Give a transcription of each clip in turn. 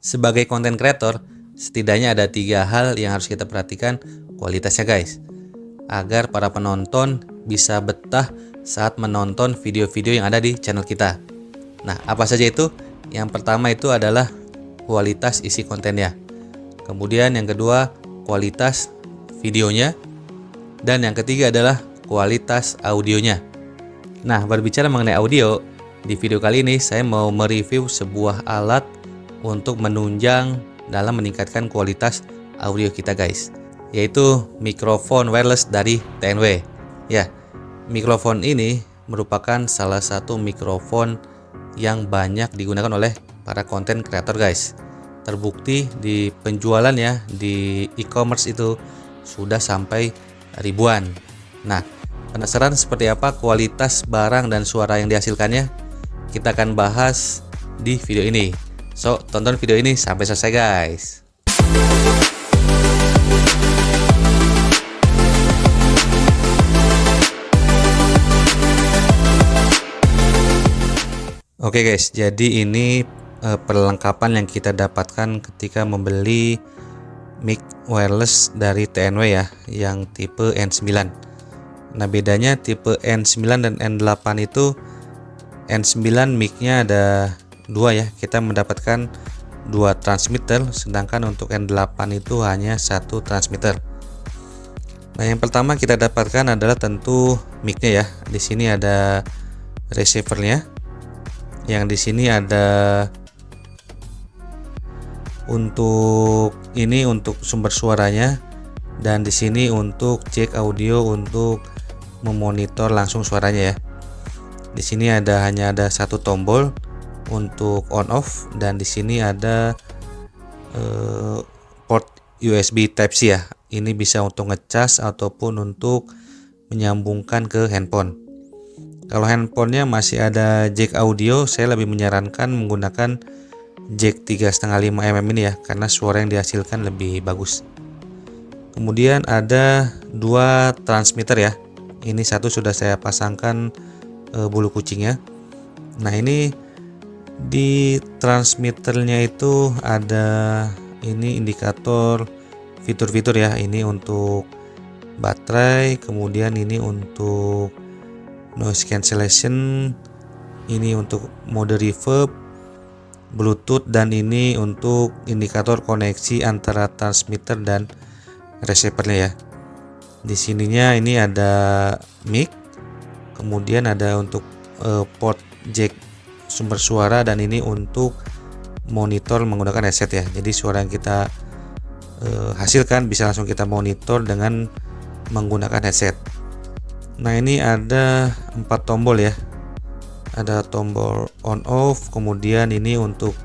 Sebagai content creator, setidaknya ada 3 hal yang harus kita perhatikan kualitasnya guys, agar para penonton bisa betah saat menonton video-video yang ada di channel kita. Nah, apa saja itu? Yang pertama itu adalah kualitas isi kontennya. Kemudian yang kedua, kualitas videonya. Dan yang ketiga adalah kualitas audionya. Nah, berbicara mengenai audio, di video kali ini saya mau mereview sebuah alat untuk menunjang dalam meningkatkan kualitas audio kita guys, yaitu mikrofon wireless dari TNW. Ya, mikrofon ini merupakan salah satu mikrofon yang banyak digunakan oleh para content creator guys. Terbukti di penjualannya di e-commerce itu sudah sampai ribuan. Nah, penasaran seperti apa kualitas barang dan suara yang dihasilkannya? Kita akan bahas di video ini. So, tonton video ini sampai selesai guys. Oke guys, jadi ini perlengkapan yang kita dapatkan ketika membeli mic wireless dari TNW ya, yang tipe N9. Nah, bedanya tipe N9 dan N8 itu, N9 mic-nya ada 2 ya, kita mendapatkan 2 transmitter, sedangkan untuk N8 itu hanya 1 transmitter. Nah, yang pertama kita dapatkan adalah tentu mic-nya ya. Di sini ada receiver-nya. Yang di sini ada untuk sumber suaranya, dan di sini untuk jack audio untuk memonitor langsung suaranya ya. Di sini hanya ada 1 tombol untuk on off, dan di sini ada port USB Type C ya. Ini bisa untuk ngecas ataupun untuk menyambungkan ke handphone. Kalau handphonenya masih ada jack audio, saya lebih menyarankan menggunakan jack 3,5 mm ini ya, karena suara yang dihasilkan lebih bagus. Kemudian ada 2 transmitter ya. Ini satu sudah saya pasangkan bulu kucingnya. Nah, ini di transmitternya itu ada ini indikator fitur-fitur ya. Ini untuk baterai, kemudian ini untuk noise cancellation, ini untuk mode reverb, Bluetooth, dan ini untuk indikator koneksi antara transmitter dan receivernya ya. Di sininya ini ada mic, kemudian ada untuk port jack sumber suara, dan ini untuk monitor menggunakan headset ya. Jadi suara yang kita hasilkan bisa langsung kita monitor dengan menggunakan headset. Nah, ini ada 4 tombol ya. Ada tombol on off, kemudian ini untuk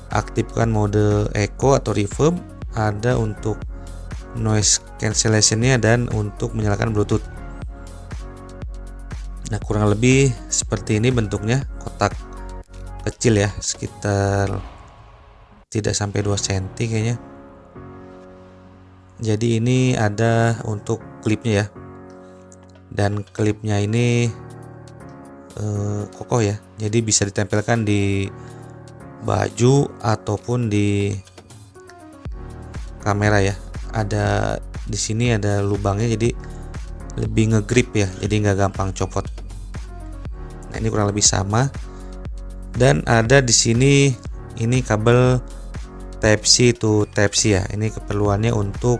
aktifkan mode echo atau reverb, ada untuk noise cancellation-nya, dan untuk menyalakan Bluetooth. Nah, kurang lebih seperti ini bentuknya, kotak kecil ya, sekitar tidak sampai 2 cm kayaknya. Jadi ini ada untuk klipnya ya, dan klipnya ini kokoh ya, jadi bisa ditempelkan di baju ataupun di kamera ya. Ada di sini ada lubangnya, jadi lebih ngegrip ya, jadi nggak gampang copot. Nah, ini kurang lebih sama. Dan ada di sini ini kabel Type C to Type C ya. Ini keperluannya untuk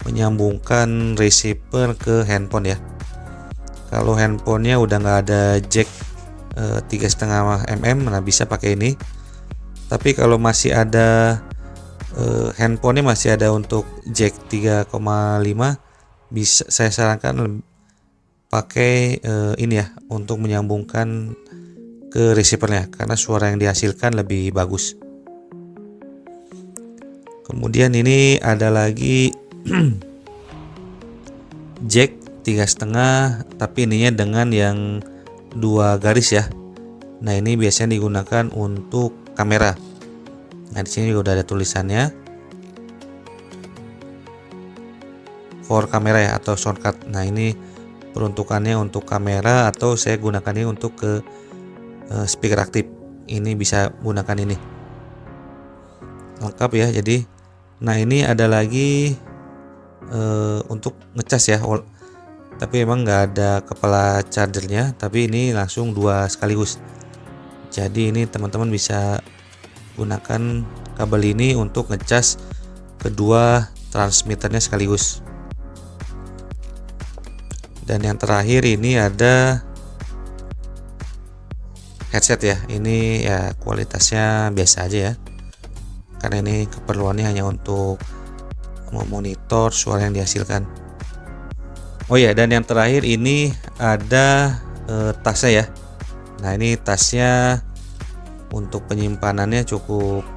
menyambungkan receiver ke handphone ya. Kalau handphonenya udah nggak ada jack 3,5 mm, nah bisa pakai ini. Tapi kalau masih ada handphonenya masih ada untuk jack 3,5, bisa saya sarankan pakai ini ya, untuk menyambungkan ke receivernya, karena suara yang dihasilkan lebih bagus. Kemudian ini ada lagi jack 3,5, tapi ininya dengan yang 2 garis ya. Nah, ini biasanya digunakan untuk kamera. Nah, di sini juga udah ada tulisannya for kamera ya, atau shortcut. Nah, ini peruntukannya untuk kamera, atau saya gunakan ini untuk ke speaker aktif. Ini bisa gunakan ini. lengkap ya. Jadi nah ini ada lagi untuk ngecas ya, tapi emang nggak ada kepala chargernya, tapi ini langsung dua sekaligus. Jadi ini teman-teman bisa gunakan kabel ini untuk ngecas kedua transmitternya sekaligus. Dan yang terakhir ini ada headset ya. Ini ya kualitasnya biasa aja ya, karena ini keperluannya hanya untuk memonitor suara yang dihasilkan. Oh ya, dan yang terakhir ini ada tasnya ya. Nah ini tasnya untuk penyimpanannya cukup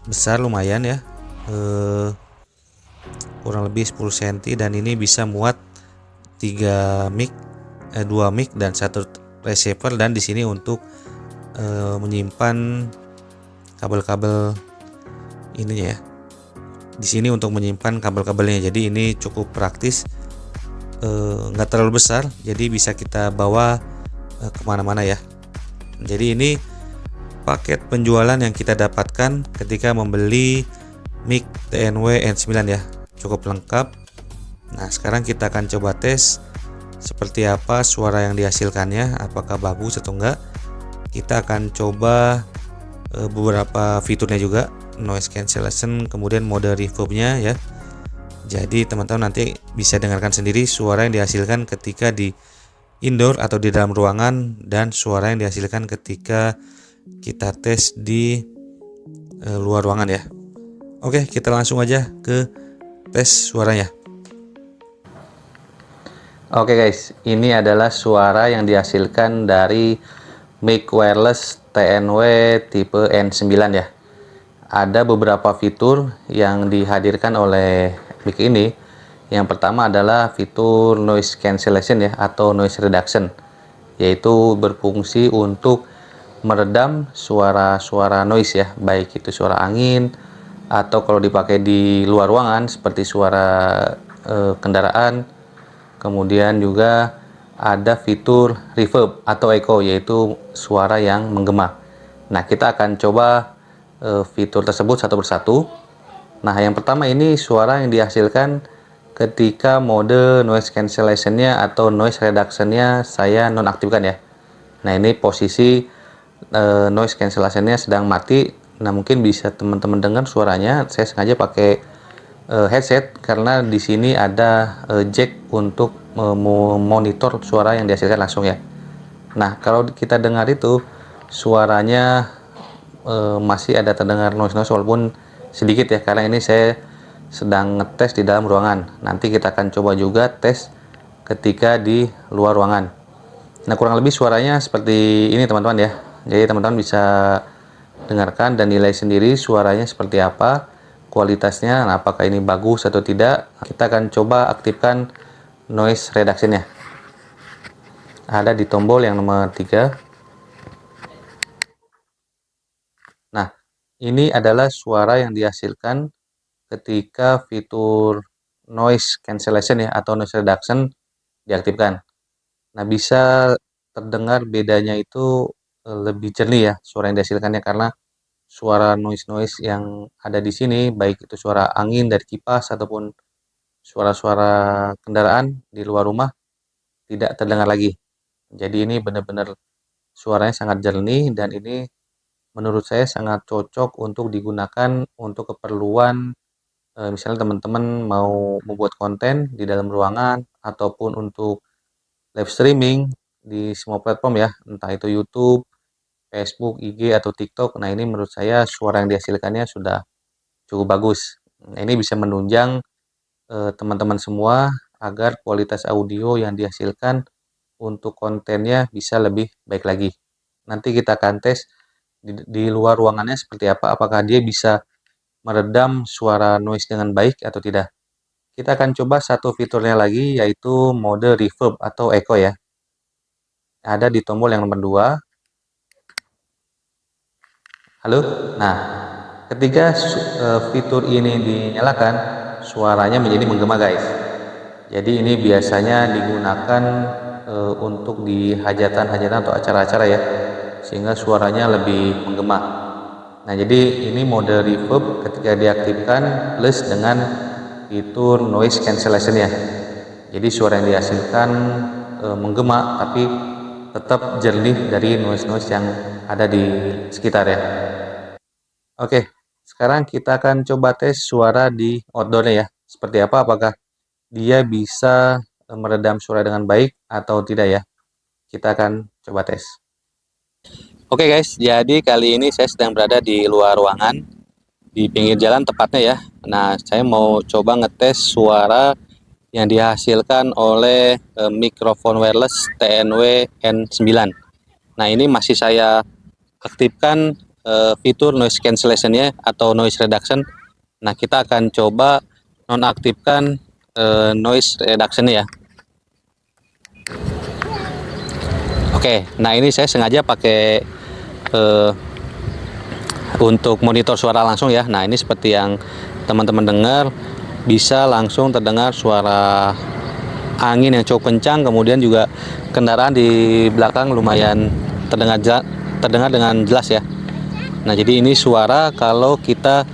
besar, lumayan ya, kurang lebih 10 cm, dan ini bisa muat 3 mic, 2 mic dan 1 receiver, dan di sini untuk menyimpan kabel-kabel ininya ya. Di sini untuk menyimpan kabel-kabelnya. Jadi ini cukup praktis, nggak terlalu besar, jadi bisa kita bawa kemana-mana ya. Jadi ini paket penjualan yang kita dapatkan ketika membeli mic TNW N9 ya, cukup lengkap. Nah sekarang kita akan coba tes seperti apa suara yang dihasilkannya, apakah bagus atau enggak. Kita akan coba beberapa fiturnya juga, noise cancellation, kemudian mode reverbnya ya. Jadi teman-teman nanti bisa dengarkan sendiri suara yang dihasilkan ketika di indoor atau di dalam ruangan, dan suara yang dihasilkan ketika kita tes di luar ruangan ya. Oke, kita langsung aja ke tes suaranya. Oke guys, ini adalah suara yang dihasilkan dari mic wireless TNW tipe N9 ya. Ada beberapa fitur yang dihadirkan oleh mic ini. Yang pertama adalah fitur noise cancellation ya, atau noise reduction, yaitu berfungsi untuk meredam suara-suara noise ya, baik itu suara angin atau kalau dipakai di luar ruangan seperti suara kendaraan. Kemudian juga ada fitur reverb atau echo, yaitu suara yang menggema. Nah kita akan coba fitur tersebut satu persatu. Nah yang pertama ini suara yang dihasilkan ketika mode noise cancellation-nya atau noise reduction-nya saya nonaktifkan ya. Nah ini posisi noise cancellation-nya sedang mati. Nah mungkin bisa teman-teman dengar suaranya. Saya sengaja pakai headset karena di sini ada jack untuk memonitor suara yang dihasilkan langsung ya. Nah kalau kita dengar itu suaranya masih ada terdengar noise walaupun sedikit ya, karena ini saya sedang ngetes di dalam ruangan. Nanti kita akan coba juga tes ketika di luar ruangan. Nah kurang lebih suaranya seperti ini teman-teman ya. Jadi teman-teman bisa dengarkan dan nilai sendiri suaranya seperti apa, kualitasnya. Nah, apakah ini bagus atau tidak. Kita akan coba aktifkan noise reduction-nya. Ada di tombol yang nomor 3. Nah ini adalah suara yang dihasilkan ketika fitur noise cancellation ya, atau noise reduction diaktifkan. Nah bisa terdengar bedanya itu lebih jernih ya suara yang dihasilkannya, karena suara noise yang ada di sini, baik itu suara angin dari kipas ataupun suara-suara kendaraan di luar rumah, tidak terdengar lagi. Jadi ini benar-benar suaranya sangat jernih, dan ini menurut saya sangat cocok untuk digunakan untuk keperluan misalnya teman-teman mau membuat konten di dalam ruangan ataupun untuk live streaming di semua platform ya, entah itu YouTube, Facebook, IG atau TikTok. Nah ini menurut saya suara yang dihasilkannya sudah cukup bagus. Nah, ini bisa menunjang teman-teman semua agar kualitas audio yang dihasilkan untuk kontennya bisa lebih baik lagi. Nanti kita akan tes di luar ruangannya seperti apa, apakah dia bisa meredam suara noise dengan baik atau tidak. Kita akan coba satu fiturnya lagi, yaitu mode reverb atau echo ya. Ada di tombol yang nomor 2. Halo. Nah, ketika fitur ini dinyalakan, suaranya menjadi menggema guys. Jadi ini biasanya digunakan untuk di hajatan-hajatan atau acara-acara ya, sehingga suaranya lebih menggema. Nah, jadi ini mode reverb ketika diaktifkan plus dengan fitur noise cancellation ya. Jadi suara yang dihasilkan menggema tapi tetap jernih dari noise-noise yang ada di sekitar ya. Oke, sekarang kita akan coba tes suara di outdoor ya. Seperti apa? Apakah dia bisa meredam suara dengan baik atau tidak ya? Kita akan coba tes. Oke guys, jadi kali ini saya sedang berada di luar ruangan, di pinggir jalan tepatnya ya. Nah, saya mau coba ngetes suara yang dihasilkan oleh mikrofon wireless TNW N9. Nah, ini masih saya aktifkan fitur noise cancellation-nya atau noise reduction. Nah, kita akan coba nonaktifkan noise reduction ya. Oke, nah ini saya sengaja pakai untuk monitor suara langsung ya. Nah, ini seperti yang teman-teman dengar, bisa langsung terdengar suara angin yang cukup kencang, kemudian juga kendaraan di belakang lumayan terdengar dengan jelas ya. Nah, jadi ini suara kalau kita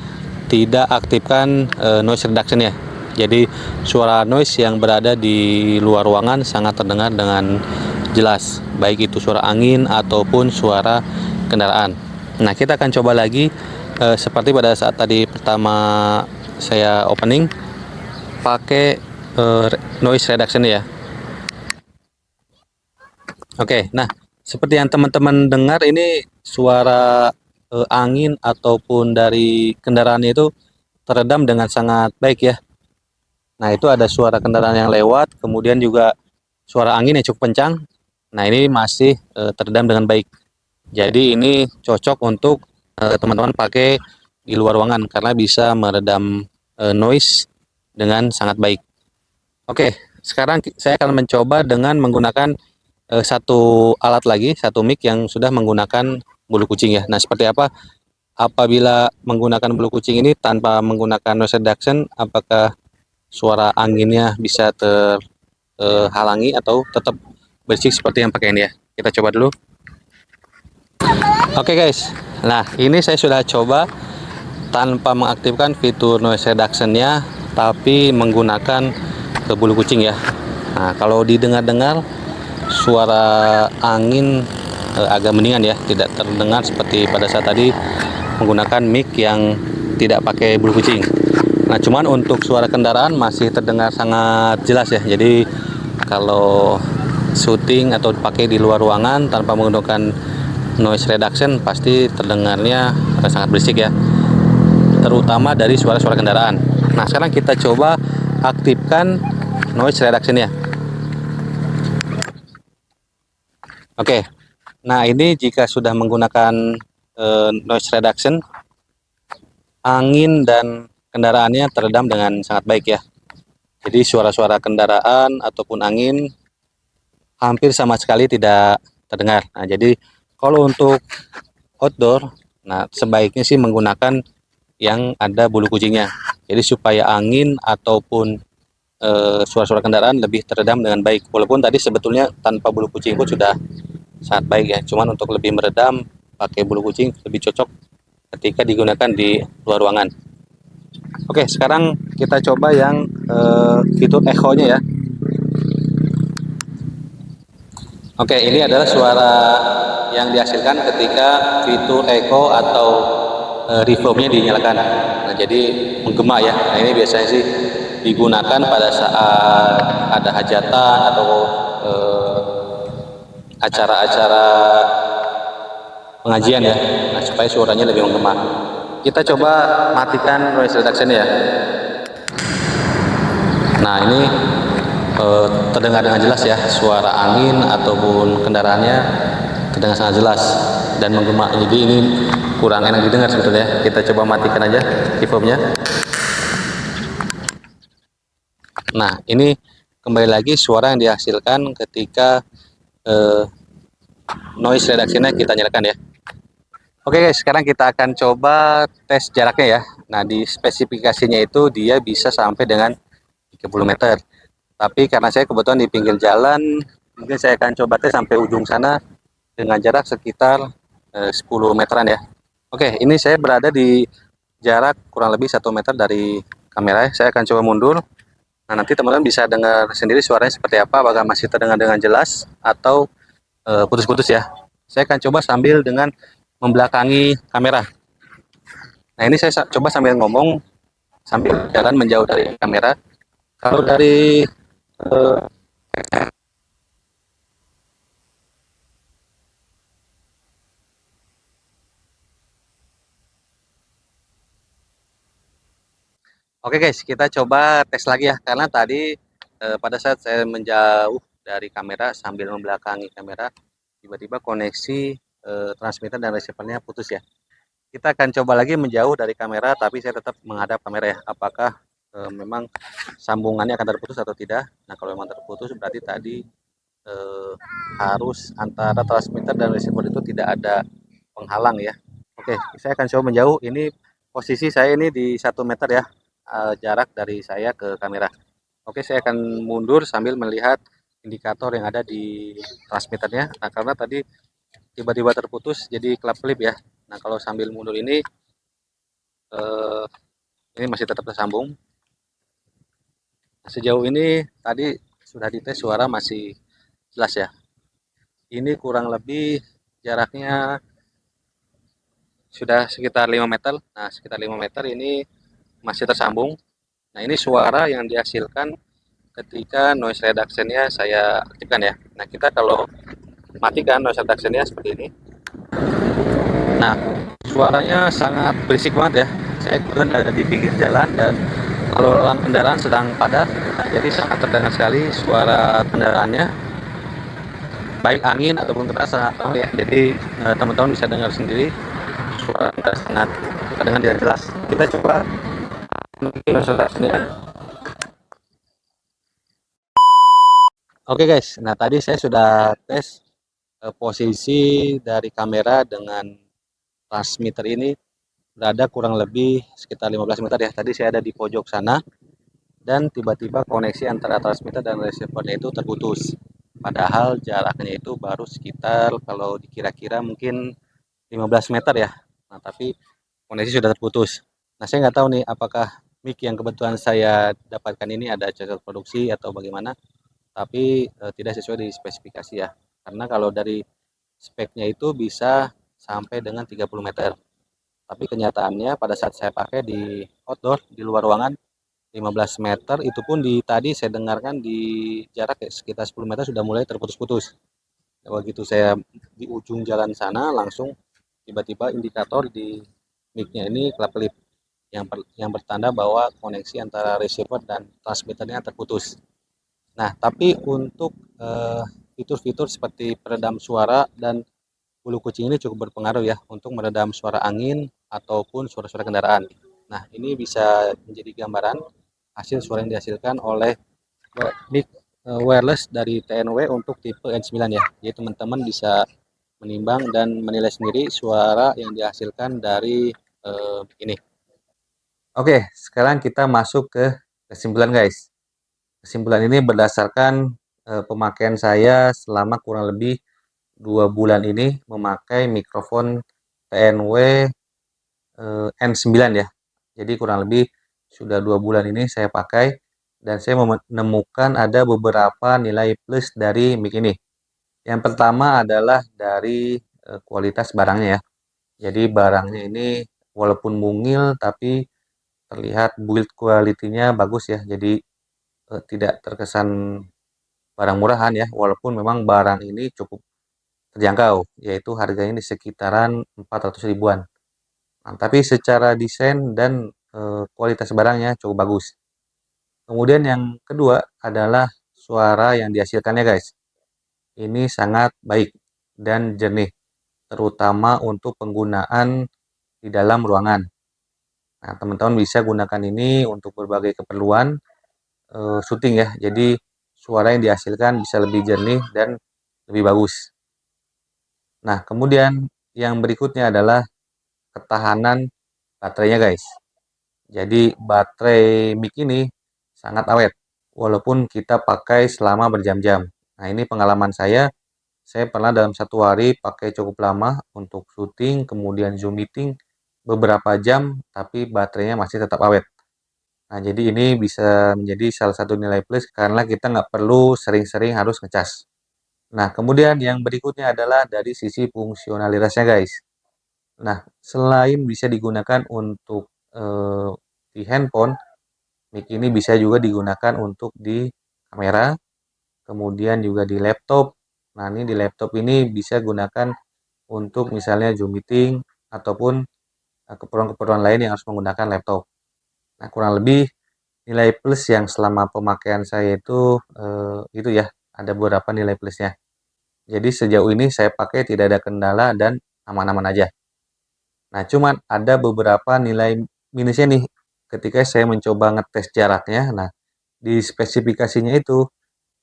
tidak aktifkan noise reduction ya. Jadi suara noise yang berada di luar ruangan sangat terdengar dengan jelas, baik itu suara angin ataupun suara kendaraan. Nah, kita akan coba lagi seperti pada saat tadi pertama saya opening pakai noise reduction ya. Oke, nah seperti yang teman-teman dengar ini suara angin ataupun dari kendaraan itu teredam dengan sangat baik ya. Nah, itu ada suara kendaraan yang lewat, kemudian juga suara angin yang cukup kencang. Nah, ini masih teredam dengan baik. Jadi ini cocok untuk teman-teman pakai di luar ruangan karena bisa meredam noise dengan sangat baik. Oke, sekarang saya akan mencoba dengan menggunakan satu alat lagi, satu mic yang sudah menggunakan bulu kucing ya. Nah, seperti apa apabila menggunakan bulu kucing ini tanpa menggunakan noise reduction, apakah suara anginnya bisa terhalangi atau tetap bersih seperti yang pakai ini ya. Kita coba dulu. Oke guys, nah ini saya sudah coba tanpa mengaktifkan fitur noise reduction-nya, tapi menggunakan bulu kucing ya. Nah, kalau didengar-dengar suara angin agak mendingan ya, tidak terdengar seperti pada saat tadi menggunakan mic yang tidak pakai bulu kucing. Nah, cuman untuk suara kendaraan masih terdengar sangat jelas ya. Jadi kalau syuting atau dipakai di luar ruangan tanpa menggunakan noise reduction pasti terdengarnya sangat berisik ya, terutama dari suara-suara kendaraan. Nah, sekarang kita coba aktifkan noise reduction ya. Oke, nah ini jika sudah menggunakan noise reduction, angin dan kendaraannya teredam dengan sangat baik ya. Jadi suara-suara kendaraan ataupun angin hampir sama sekali tidak terdengar. Nah, jadi kalau untuk outdoor, nah sebaiknya sih menggunakan yang ada bulu kucingnya. Jadi supaya angin ataupun suara-suara kendaraan lebih teredam dengan baik. Walaupun tadi sebetulnya tanpa bulu kucing pun sudah sangat baik ya. Cuman untuk lebih meredam pakai bulu kucing lebih cocok ketika digunakan di luar ruangan. Oke, sekarang kita coba yang fitur echo-nya ya. Oke, ini adalah suara yang dihasilkan ketika fitur echo atau reverb-nya dinyalakan. Nah, jadi menggema ya. Nah, ini biasanya sih digunakan pada saat ada hajatan atau acara-acara pengajian ya. Nah, supaya suaranya lebih menggema. Kita coba matikan noise reduction ya. Nah, ini terdengar dengan jelas ya, suara angin ataupun kendaraannya terdengar sangat jelas dan menggema. Jadi ini kurang enak didengar sebetulnya. Kita coba matikan aja reverb-nya. Nah, ini kembali lagi suara yang dihasilkan ketika noise reduction-nya kita nyalakan ya. Oke guys, sekarang kita akan coba tes jaraknya ya. Nah, di spesifikasinya itu dia bisa sampai dengan 30 meter. Tapi karena saya kebetulan di pinggir jalan, mungkin saya akan coba tes sampai ujung sana dengan jarak sekitar 10 meteran ya. Oke, ini saya berada di jarak kurang lebih 1 meter dari kamera. Saya akan coba mundur. Nah, nanti teman-teman bisa dengar sendiri suaranya seperti apa, apakah masih terdengar dengan jelas atau putus-putus ya. Saya akan coba sambil dengan membelakangi kamera. Nah, ini saya coba sambil ngomong, sambil jalan menjauh dari kamera. Kalau dari uh, Oke guys, kita coba tes lagi ya. Karena tadi pada saat saya menjauh dari kamera sambil membelakangi kamera, tiba-tiba koneksi transmitter dan receivernya putus ya. Kita akan coba lagi menjauh dari kamera, tapi saya tetap menghadap kamera ya. Apakah memang sambungannya akan terputus atau tidak? Nah, kalau memang terputus berarti tadi eh, harus antara transmitter dan receiver itu tidak ada penghalang ya. Oke, saya akan coba menjauh. Ini posisi saya ini di 1 meter ya, jarak dari saya ke kamera. Oke, saya akan mundur sambil melihat indikator yang ada di transmitternya. Nah, karena tadi tiba-tiba terputus, jadi kelap-kelip ya. Nah, kalau sambil mundur eh, ini masih tetap tersambung. Nah, sejauh ini tadi sudah dites suara masih jelas ya. Ini kurang lebih jaraknya sudah sekitar 5 meter. Nah, sekitar 5 meter ini masih tersambung. Nah, ini suara yang dihasilkan ketika noise reduction-nya saya aktifkan ya. Nah, kita kalau matikan noise reduction-nya seperti ini. Nah, suaranya sangat berisik banget ya. Saya kebetulan ada di pinggir jalan dan kalau lalu kendaraan sedang padat, jadi sangat terdengar sekali suara kendaraannya, baik angin ataupun keras sangat tahu ya. Jadi teman-teman bisa dengar sendiri suara sangat terdengar tidak jelas. Kita coba noise reduction-nya. Oke guys, nah tadi saya sudah tes posisi dari kamera dengan transmitter ini berada kurang lebih sekitar 15 meter ya. Tadi saya ada di pojok sana dan tiba-tiba koneksi antara transmitter dan receivernya itu terputus. Padahal jaraknya itu baru sekitar kalau dikira-kira mungkin 15 meter ya. Nah, tapi koneksi sudah terputus. Nah, saya nggak tahu nih apakah mic yang kebetulan saya dapatkan ini ada cacat produksi atau bagaimana, tapi tidak sesuai di spesifikasi ya. Karena kalau dari speknya itu bisa sampai dengan 30 meter. Tapi kenyataannya pada saat saya pakai di outdoor, di luar ruangan, 15 meter, itu pun di tadi saya dengarkan di jarak sekitar 10 meter sudah mulai terputus-putus. Begitu saya di ujung jalan sana, langsung tiba-tiba indikator di mic-nya ini kelap-kelip yang bertanda bahwa koneksi antara receiver dan transmitternya terputus. Nah, tapi untuk fitur-fitur seperti peredam suara dan bulu kucing ini cukup berpengaruh ya untuk meredam suara angin ataupun suara-suara kendaraan. Nah, ini bisa menjadi gambaran hasil suara yang dihasilkan oleh mic wireless dari TNW untuk tipe N9 ya. Jadi teman-teman bisa menimbang dan menilai sendiri suara yang dihasilkan dari ini. Oke, sekarang kita masuk ke kesimpulan guys. Kesimpulan ini berdasarkan pemakaian saya selama kurang lebih 2 bulan ini memakai mikrofon TNW N9 ya. Jadi kurang lebih sudah 2 bulan ini saya pakai dan saya menemukan ada beberapa nilai plus dari mic ini. Yang pertama adalah dari kualitas barangnya ya. Jadi barangnya ini walaupun mungil tapi terlihat build quality-nya bagus ya. Jadi tidak terkesan barang murahan ya, walaupun memang barang ini cukup terjangkau, yaitu harganya di sekitaran 400 ribuan. Nah, tapi secara desain dan kualitas barangnya cukup bagus. Kemudian yang kedua adalah suara yang dihasilkannya guys. Ini sangat baik dan jernih, terutama untuk penggunaan di dalam ruangan. Nah, teman-teman bisa gunakan ini untuk berbagai keperluan syuting ya. Jadi suara yang dihasilkan bisa lebih jernih dan lebih bagus. Nah, kemudian yang berikutnya adalah ketahanan baterainya guys. Jadi baterai mic ini sangat awet walaupun kita pakai selama berjam-jam. Nah, ini pengalaman saya pernah dalam 1 hari pakai cukup lama untuk syuting, kemudian Zoom meeting, beberapa jam tapi baterainya masih tetap awet. Nah, jadi ini bisa menjadi salah satu nilai plus karena kita nggak perlu sering-sering harus ngecas. Nah, kemudian yang berikutnya adalah dari sisi fungsionalitasnya, guys. Nah, selain bisa digunakan untuk di handphone, mic ini bisa juga digunakan untuk di kamera, kemudian juga di laptop. Nah, ini di laptop ini bisa gunakan untuk misalnya Zoom meeting ataupun keperluan-keperluan lain yang harus menggunakan laptop. Nah, kurang lebih nilai plus yang selama pemakaian saya itu ya, ada beberapa nilai plusnya. Jadi sejauh ini saya pakai tidak ada kendala dan aman-aman aja. Nah, cuman ada beberapa nilai minusnya nih ketika saya mencoba ngetes jaraknya. Nah, di spesifikasinya itu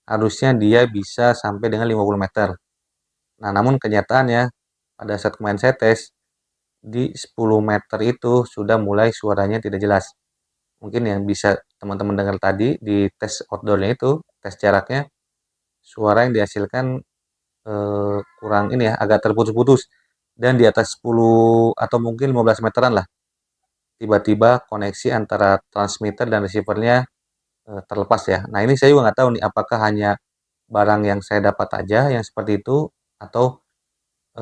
harusnya dia bisa sampai dengan 50 meter. Nah, namun kenyataannya pada saat kemarin saya tes di 10 meter itu sudah mulai suaranya tidak jelas. Mungkin yang bisa teman-teman dengar tadi di tes outdoornya itu, tes jaraknya, suara yang dihasilkan kurang ini ya, agak terputus-putus. Dan di atas 10 atau mungkin 15 meteran lah, tiba-tiba koneksi antara transmitter dan receivernya terlepas ya. Nah, ini saya juga nggak tahu nih apakah hanya barang yang saya dapat aja yang seperti itu atau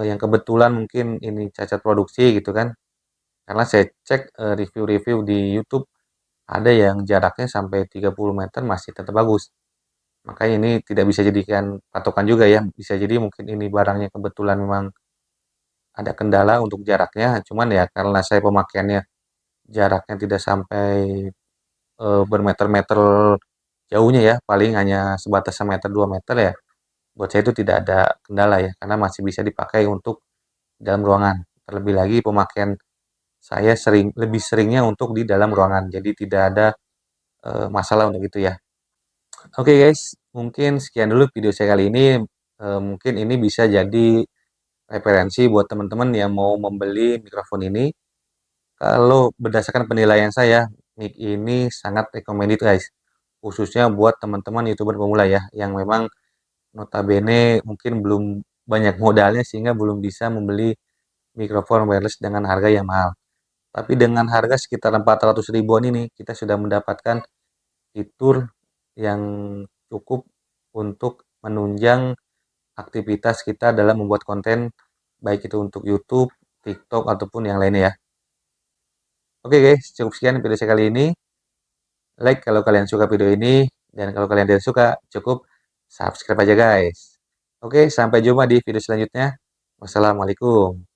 yang kebetulan mungkin ini cacat produksi gitu kan. Karena saya cek review-review di YouTube ada yang jaraknya sampai 30 meter masih tetap bagus. Makanya ini tidak bisa jadikan patokan juga ya. Bisa jadi mungkin ini barangnya kebetulan memang ada kendala untuk jaraknya. Cuman ya karena saya pemakaiannya jaraknya tidak sampai bermeter-meter jauhnya ya, paling hanya sebatas meter 2 meter ya. Buat saya itu tidak ada kendala ya, karena masih bisa dipakai untuk dalam ruangan. Terlebih lagi pemakaian saya lebih seringnya untuk di dalam ruangan. Jadi tidak ada masalah untuk itu ya. Oke guys, mungkin sekian dulu video saya kali ini. Mungkin ini bisa jadi referensi buat teman-teman yang mau membeli mikrofon ini. Kalau berdasarkan penilaian saya, mic ini sangat recommended guys. Khususnya buat teman-teman YouTuber pemula ya, yang memang notabene mungkin belum banyak modalnya sehingga belum bisa membeli mikrofon wireless dengan harga yang mahal. Tapi dengan harga sekitar 400 ribuan ini, kita sudah mendapatkan fitur yang cukup untuk menunjang aktivitas kita dalam membuat konten, baik itu untuk YouTube, TikTok, ataupun yang lainnya ya. Oke guys, cukup sekian video saya kali ini. Like kalau kalian suka video ini, dan kalau kalian tidak suka, cukup subscribe aja guys. Oke, sampai jumpa di video selanjutnya. Wassalamualaikum.